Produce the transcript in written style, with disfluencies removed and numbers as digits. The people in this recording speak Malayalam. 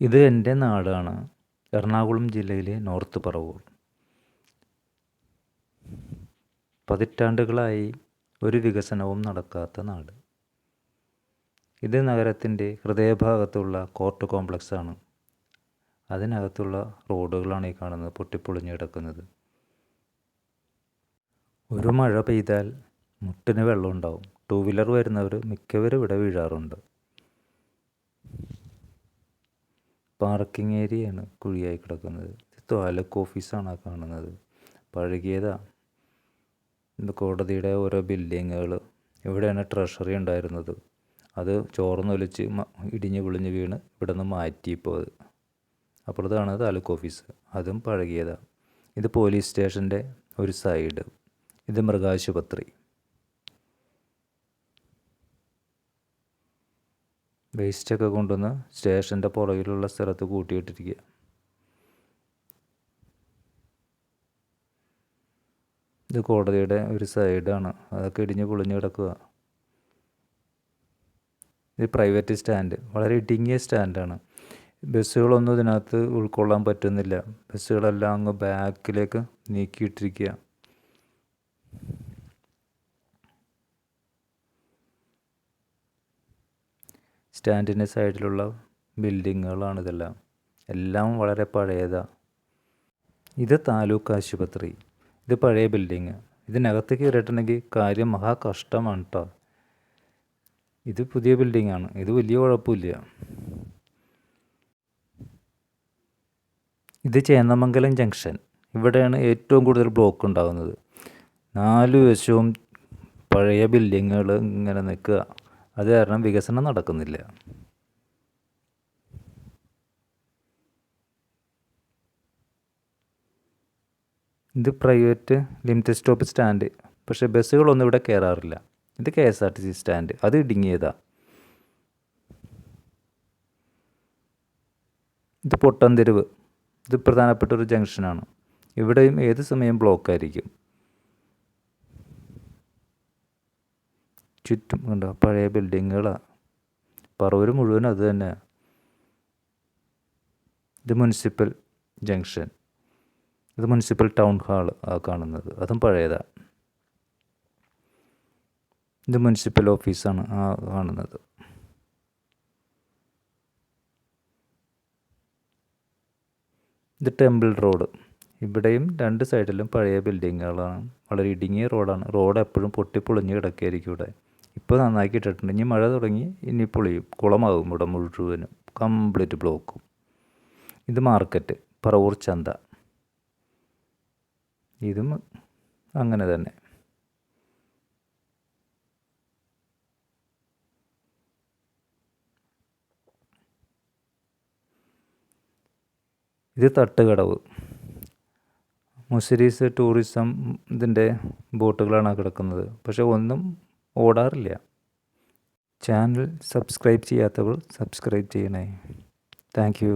ഇത് എൻ്റെ നാടാണ്. എറണാകുളം ജില്ലയിലെ നോർത്ത് പറവൂർ. പതിറ്റാണ്ടുകളായി ഒരു വികസനവും നടക്കാത്ത നാട്. ഇത് നഗരത്തിൻ്റെ ഹൃദയഭാഗത്തുള്ള കോർട്ട് കോംപ്ലക്സാണ്. അതിനകത്തുള്ള റോഡുകളാണ് ഈ കാണുന്നത്, പൊട്ടിപ്പൊളിഞ്ഞ് കിടക്കുന്നത്. ഒരു മഴ പെയ്താൽ മുട്ടിന് വെള്ളമുണ്ടാവും. ടൂ വീലർ വരുന്നവർ മിക്കവരും ഇവിടെ വീഴാറുണ്ട്. പാർക്കിംഗ് ഏരിയയാണ് കുഴിയായി കിടക്കുന്നത്. താലൂക്ക് ഓഫീസാണ് കാണുന്നത്. പഴകിയതാണ്. ഇത് കോടതിയുടെ ഓരോ ബിൽഡിങ്ങുകൾ. ഇവിടെയാണ് ട്രഷറി ഉണ്ടായിരുന്നത്. അത് ചോർന്നൊലിച്ച് ഇടിഞ്ഞ് പൊളിഞ്ഞ് വീണ് ഇവിടെ നിന്ന് മാറ്റി. ഇപ്പോൾ അത് അപ്പുറത്താണ് താലൂക്ക് ഓഫീസ്. അതും പഴകിയതാണ്. ഇത് പോലീസ് സ്റ്റേഷൻ്റെ ഒരു സൈഡ്. ഇത് മൃഗാശുപത്രി. വേസ്റ്റൊക്കെ കൊണ്ടുവന്ന് സ്റ്റേഷൻ്റെ പുറകിലുള്ള സ്ഥലത്ത് കൂട്ടിയിട്ടിരിക്കുക. ഇത് കോടതിയുടെ ഒരു സൈഡാണ്. അതൊക്കെ ഇടിഞ്ഞ് പൊളിഞ്ഞ് കിടക്കുക. ഇത് പ്രൈവറ്റ് സ്റ്റാൻഡ്. വളരെ ഇടുങ്ങിയ സ്റ്റാൻഡാണ്. ബസ്സുകളൊന്നും ഇതിനകത്ത് ഉൾക്കൊള്ളാൻ പറ്റുന്നില്ല. ബസ്സുകളെല്ലാം അങ്ങ് ബാക്കിലേക്ക് നീക്കിയിട്ടിരിക്കുക. സ്റ്റാൻഡിൻ്റെ സൈഡിലുള്ള ബിൽഡിങ്ങുകളാണ് ഇതെല്ലാം. എല്ലാം വളരെ പഴയതാണ്. ഇത് താലൂക്ക് ആശുപത്രി. ഇത് പഴയ ബിൽഡിങ്. ഇതിനകത്ത് കയറിയിട്ടുണ്ടെങ്കിൽ കാര്യം മഹാ കഷ്ടമാണ് കേട്ടോ. ഇത് പുതിയ ബിൽഡിങ്ങാണ്. ഇത് വലിയ കുഴപ്പമില്ല. ഇത് ചേന്നമംഗലം ജംഗ്ഷൻ. ഇവിടെയാണ് ഏറ്റവും കൂടുതൽ ബ്ലോക്ക് ഉണ്ടാകുന്നത്. 4 വശവും പഴയ ബിൽഡിങ്ങുകൾ ഇങ്ങനെ നിൽക്കുക. അത് കാരണം വികസനം നടക്കുന്നില്ല. ഇത് പ്രൈവറ്റ് ലിമിറ്റഡ് സ്റ്റോപ്പ് സ്റ്റാൻഡ്. പക്ഷേ ബസ്സുകളൊന്നും ഇവിടെ കയറാറില്ല. ഇത് KSRTC സ്റ്റാൻഡ്. അത് ഇടുങ്ങിയതാണ്. ഇത് പൊട്ടൻതെരുവ്. ഇത് പ്രധാനപ്പെട്ട ഒരു ജംഗ്ഷനാണ്. ഇവിടെയും ഏത് സമയം ബ്ലോക്കായിരിക്കും. ചുറ്റും കണ്ടോ പഴയ ബിൽഡിങ്ങുകളാണ്. പറവൂർ മുഴുവൻ അത് തന്നെ. ഇത് മുനിസിപ്പൽ ജംഗ്ഷൻ. ഇത് മുനിസിപ്പൽ ടൗൺ ഹാൾ കാണുന്നത്. അതും പഴയതാണ്. ഇത് മുനിസിപ്പൽ ഓഫീസാണ് കാണുന്നത്. ഇത് ടെമ്പിൾ റോഡ്. ഇവിടെയും 2 സൈഡിലും പഴയ ബിൽഡിങ്ങുകളാണ്. വളരെ ഇടുങ്ങിയ റോഡാണ്. റോഡ് എപ്പോഴും പൊട്ടിപ്പൊളിഞ്ഞ് കിടക്കുകയായിരിക്കും ഇവിടെ. ഇപ്പോൾ നന്നാക്കി ഇട്ടിട്ടുണ്ട്. ഇനി മഴ തുടങ്ങി ഇനി പൊളിയും. കുളമാകും ഇവിടെ മുഴുവനും. കംപ്ലീറ്റ് ബ്ലോക്കും. ഇത് മാർക്കറ്റ്, പറവൂർ ചന്ത. ഇതും അങ്ങനെ തന്നെ. ഇത് തട്ടുകടവ്. മുസിരീസ് ടൂറിസം ഇതിൻ്റെ ബോട്ടുകളാണ് കിടക്കുന്നത്. പക്ഷെ ഒന്നും ഓടാറില്ല. ചാനൽ സബ്സ്ക്രൈബ് ചെയ്യാത്തവർ സബ്സ്ക്രൈബ് ചെയ്യണേ. Thank you.